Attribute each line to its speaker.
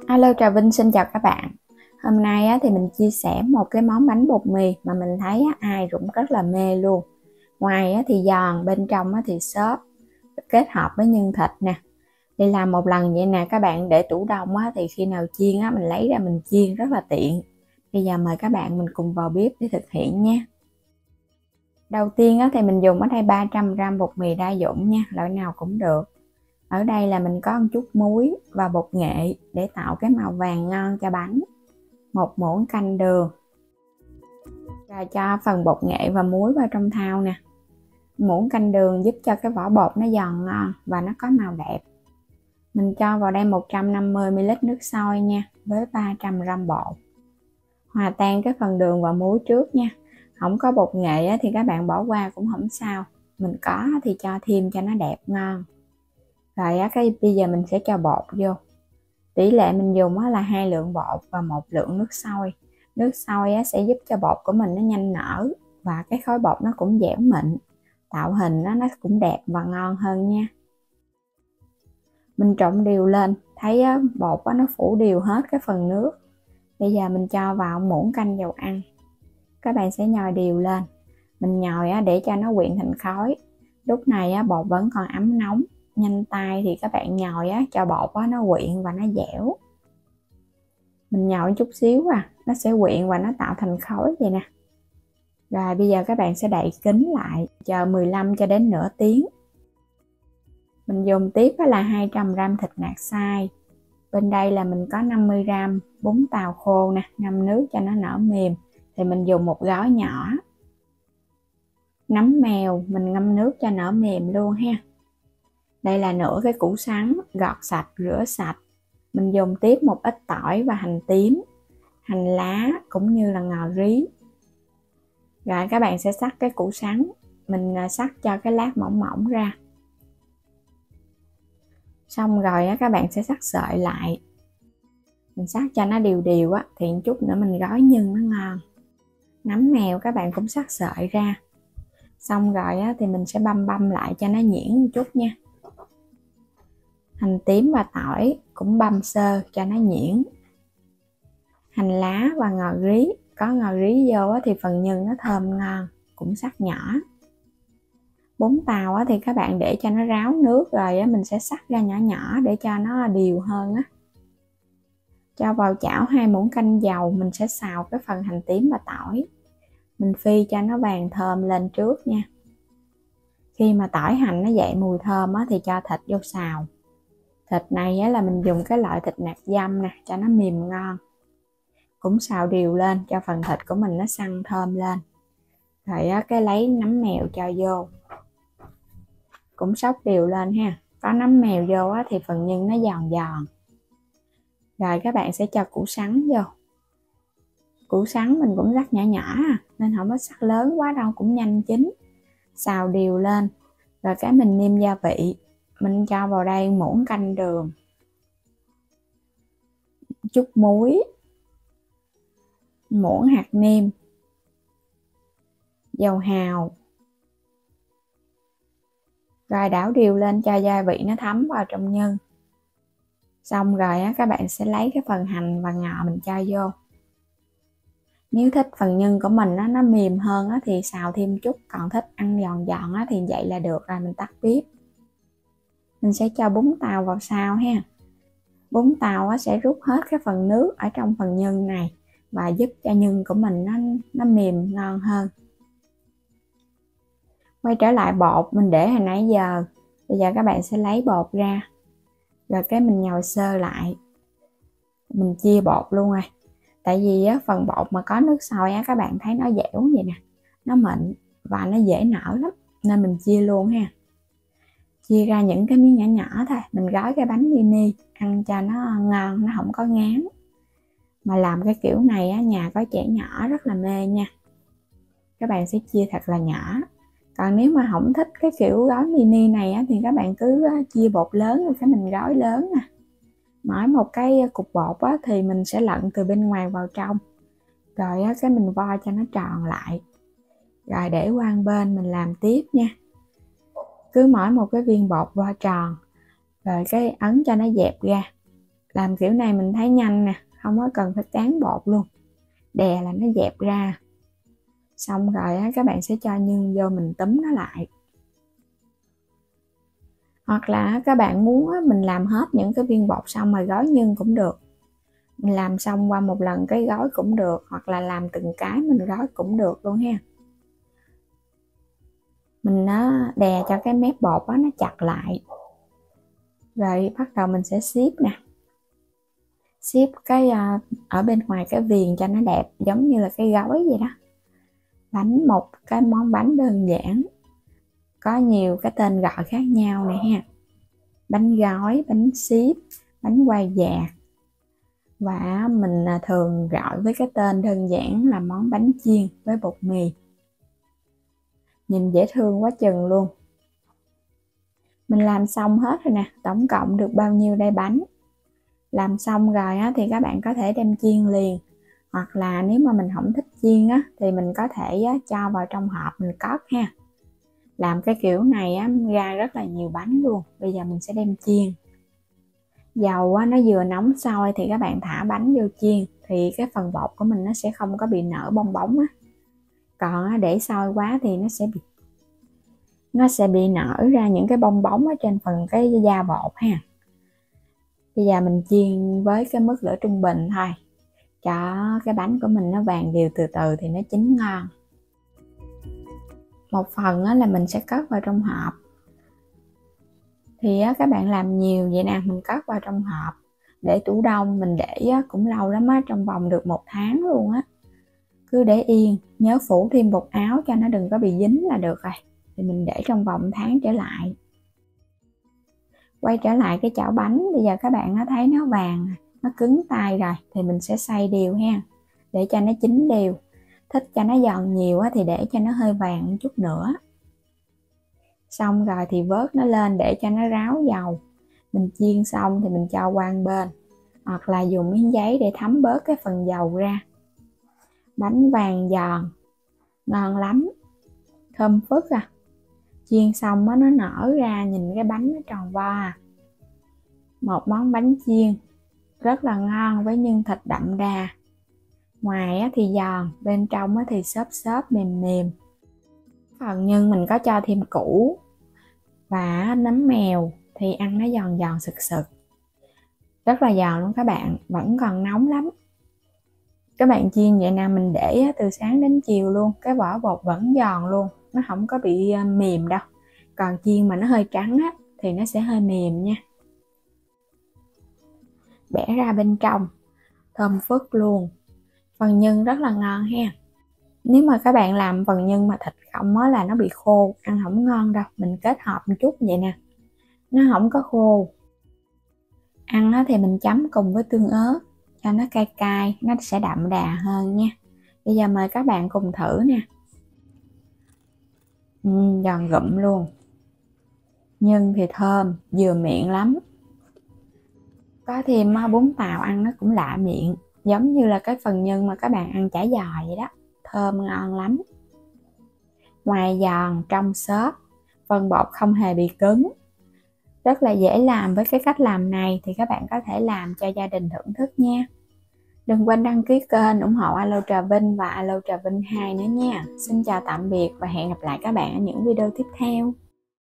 Speaker 1: Alo, Trà Vinh xin chào các bạn. Hôm nay thì mình chia sẻ một cái món bánh bột mì mà mình thấy ai cũng rất là mê luôn. Ngoài thì giòn, bên trong thì xốp, kết hợp với nhân thịt nè. Đi làm một lần vậy nè các bạn, để tủ đông thì khi nào chiên mình lấy ra mình chiên rất là tiện. Bây giờ mời các bạn mình cùng vào bếp để thực hiện nha. Đầu tiên thì mình dùng ở đây 300g bột mì đa dụng nha, loại nào cũng được. Ở đây là mình có một chút muối và bột nghệ để tạo cái màu vàng ngon cho bánh. Một muỗng canh đường. Rồi cho phần bột nghệ và muối vào trong thau nè. Muỗng canh đường giúp cho cái vỏ bột nó giòn ngon và nó có màu đẹp. Mình cho vào đây 150ml nước sôi nha, với 300g bột. Hòa tan cái phần đường và muối trước nha. Không có bột nghệ thì các bạn bỏ qua cũng không sao. Mình có thì cho thêm cho nó đẹp ngon. Rồi bây giờ mình sẽ cho bột vô. Tỷ lệ mình dùng là 2 lượng bột và 1 lượng nước sôi. Nước sôi sẽ giúp cho bột của mình nó nhanh nở và cái khối bột nó cũng dẻo mịn, tạo hình nó cũng đẹp và ngon hơn nha. Mình trộn đều lên, thấy bột nó phủ đều hết cái phần nước. Bây giờ mình cho vào muỗng canh dầu ăn. Các bạn sẽ nhồi đều lên. Mình nhồi để cho nó quyện thành khối. Lúc này bột vẫn còn ấm nóng. Nhanh tay thì các bạn nhồi cho bột nó quyện và nó dẻo. Mình nhồi chút xíu nó sẽ quyện và nó tạo thành khối vậy nè. Rồi bây giờ các bạn sẽ đậy kín lại, chờ 15 cho đến nửa tiếng. Mình dùng tiếp là 200g thịt nạc xay. Bên đây là mình có 50g bún tàu khô nè, ngâm nước cho nó nở mềm thì mình dùng một gói nhỏ. Nấm mèo mình ngâm nước cho nở mềm luôn ha. Đây là nửa cái củ sắn gọt sạch, rửa sạch. Mình dùng tiếp một ít tỏi và hành tím, hành lá cũng như là ngò rí. Rồi các bạn sẽ xắt cái củ sắn, mình xắt cho cái lát mỏng mỏng ra. Xong rồi các bạn sẽ xắt sợi lại. Mình xắt cho nó đều đều thì chút nữa mình gói nhân nó ngon. Nấm mèo các bạn cũng xắt sợi ra. Xong rồi thì mình sẽ băm lại cho nó nhuyễn một chút nha. Hành tím và tỏi cũng băm sơ cho nó nhuyễn. Hành lá và ngò rí, có ngò rí vô thì phần nhân nó thơm ngon, cũng xắt nhỏ. Bún tàu thì các bạn để cho nó ráo nước rồi mình sẽ xắt ra nhỏ nhỏ để cho nó đều hơn Cho vào chảo 2 muỗng canh dầu, mình sẽ xào cái phần hành tím và tỏi. Mình phi cho nó vàng thơm lên trước nha. Khi mà tỏi hành nó dậy mùi thơm thì cho thịt vô xào. Thịt này là mình dùng cái loại thịt nạc dăm nè, cho nó mềm ngon. Cũng xào đều lên cho phần thịt của mình nó săn thơm lên. Rồi cái lấy nấm mèo cho vô. Cũng xóc đều lên ha. Có nấm mèo vô thì phần nhân nó giòn giòn. Rồi các bạn sẽ cho củ sắn vô. Củ sắn mình cũng rắc nhỏ nhỏ nên không có sắc lớn quá đâu, cũng nhanh chín. Xào đều lên. Rồi cái mình nêm gia vị. Mình cho vào đây muỗng canh đường, chút muối, muỗng hạt nêm, dầu hào. Rồi đảo đều lên cho gia vị nó thấm vào trong nhân. Xong rồi các bạn sẽ lấy cái phần hành và ngò mình cho vô. Nếu thích phần nhân của mình nó mềm hơn thì xào thêm chút, còn thích ăn giòn giòn thì vậy là được rồi, mình tắt bếp. Mình sẽ cho bún tàu vào sau ha. Bún tàu sẽ rút hết cái phần nước ở trong phần nhân này và giúp cho nhân của mình nó mềm ngon hơn. Quay trở lại bột mình để hồi nãy giờ. Bây giờ các bạn sẽ lấy bột ra. Rồi cái mình nhồi sơ lại. Mình chia bột luôn rồi. Tại vì phần bột mà có nước sôi các bạn thấy nó dẻo vậy nè, nó mịn và nó dễ nở lắm, nên mình chia luôn ha. Chia ra những cái miếng nhỏ nhỏ thôi. Mình gói cái bánh mini ăn cho nó ngon, nó không có ngán. Mà làm cái kiểu này nhà có trẻ nhỏ rất là mê nha. Các bạn sẽ chia thật là nhỏ. Còn nếu mà không thích cái kiểu gói mini này thì các bạn cứ chia bột lớn rồi cái mình gói lớn nè. Mỗi một cái cục bột thì mình sẽ lặn từ bên ngoài vào trong. Rồi cái mình vo cho nó tròn lại. Rồi để qua một bên mình làm tiếp nha. Cứ mỗi một cái viên bột vo tròn. Rồi cái ấn cho nó dẹp ra. Làm kiểu này mình thấy nhanh nè, không có cần phải cán bột luôn, đè là nó dẹp ra. Xong rồi á, các bạn sẽ cho nhân vô, mình túm nó lại. Hoặc là các bạn muốn á, mình làm hết những cái viên bột xong rồi gói nhân cũng được. Mình làm xong qua một lần cái gói cũng được, hoặc là làm từng cái mình gói cũng được luôn ha. Mình đè cho cái mép bột đó, nó chặt lại. Rồi bắt đầu mình sẽ ship nè. Ship cái ở bên ngoài cái viền cho nó đẹp, giống như là cái gói vậy đó. Bánh, một cái món bánh đơn giản, có nhiều cái tên gọi khác nhau này ha. Bánh gói, bánh ship, bánh quai dạt. Và mình thường gọi với cái tên đơn giản là món bánh chiên với bột mì. Nhìn dễ thương quá chừng luôn. Mình làm xong hết rồi nè, tổng cộng được bao nhiêu đây bánh. Làm xong rồi á, thì các bạn có thể đem chiên liền. Hoặc là nếu mà mình không thích chiên á, thì mình có thể cho vào trong hộp mình cất ha. Làm cái kiểu này á, ra rất là nhiều bánh luôn. Bây giờ mình sẽ đem chiên. Dầu á, nó vừa nóng sôi thì các bạn thả bánh vô chiên. Thì cái phần bột của mình nó sẽ không có bị nở bong bóng á. Còn để sôi quá thì nó sẽ bị nở ra những cái bong bóng ở trên phần cái da bột ha. Bây giờ mình chiên với cái mức lửa trung bình thôi, cho cái bánh của mình nó vàng đều từ từ thì nó chín ngon. Một phần là mình sẽ cất vào trong hộp. Thì các bạn làm nhiều vậy nè, mình cất vào trong hộp để tủ đông. Mình để cũng lâu lắm á, trong vòng được 1 tháng luôn á. Cứ để yên, nhớ phủ thêm bột áo cho nó đừng có bị dính là được rồi. Thì mình để trong vòng tháng trở lại. Quay trở lại cái chảo bánh, bây giờ các bạn thấy nó vàng, nó cứng tay rồi thì mình sẽ xay đều ha, để cho nó chín đều. Thích cho nó giòn nhiều thì để cho nó hơi vàng một chút nữa. Xong rồi thì vớt nó lên để cho nó ráo dầu. Mình chiên xong thì mình cho qua một bên, hoặc là dùng miếng giấy để thấm bớt cái phần dầu ra. Bánh vàng giòn, ngon lắm, thơm phức à. Chiên xong nó nở ra, nhìn cái bánh nó tròn vo à. Một món bánh chiên rất là ngon với nhân thịt đậm đà. Ngoài thì giòn, bên trong thì xốp xốp mềm mềm. Phần nhân mình có cho thêm củ và nấm mèo thì ăn nó giòn giòn sực sực. Rất là giòn luôn các bạn, vẫn còn nóng lắm. Các bạn chiên vậy nào mình để từ sáng đến chiều luôn, cái vỏ bột vẫn giòn luôn, nó không có bị mềm đâu. Còn chiên mà nó hơi trắng thì nó sẽ hơi mềm nha. Bẻ ra bên trong, thơm phức luôn. Phần nhân rất là ngon ha. Nếu mà các bạn làm phần nhân mà thịt không là nó bị khô, ăn không ngon đâu. Mình kết hợp một chút vậy nè, nó không có khô. Ăn thì mình chấm cùng với tương ớt cho nó cay cay, nó sẽ đậm đà hơn nha. Bây giờ mời các bạn cùng thử nè. Giòn gụm luôn. Nhân thì thơm, vừa miệng lắm. Có thêm bún tàu ăn nó cũng lạ miệng, giống như là cái phần nhân mà các bạn ăn chả giò vậy đó. Thơm ngon lắm. Ngoài giòn trong xốp, phần bột không hề bị cứng. Rất là dễ làm. Với cái cách làm này thì các bạn có thể làm cho gia đình thưởng thức nha. Đừng quên đăng ký kênh ủng hộ Alo Trà Vinh và Alo Trà Vinh 2 nữa nha. Xin chào tạm biệt và hẹn gặp lại các bạn ở những video tiếp theo.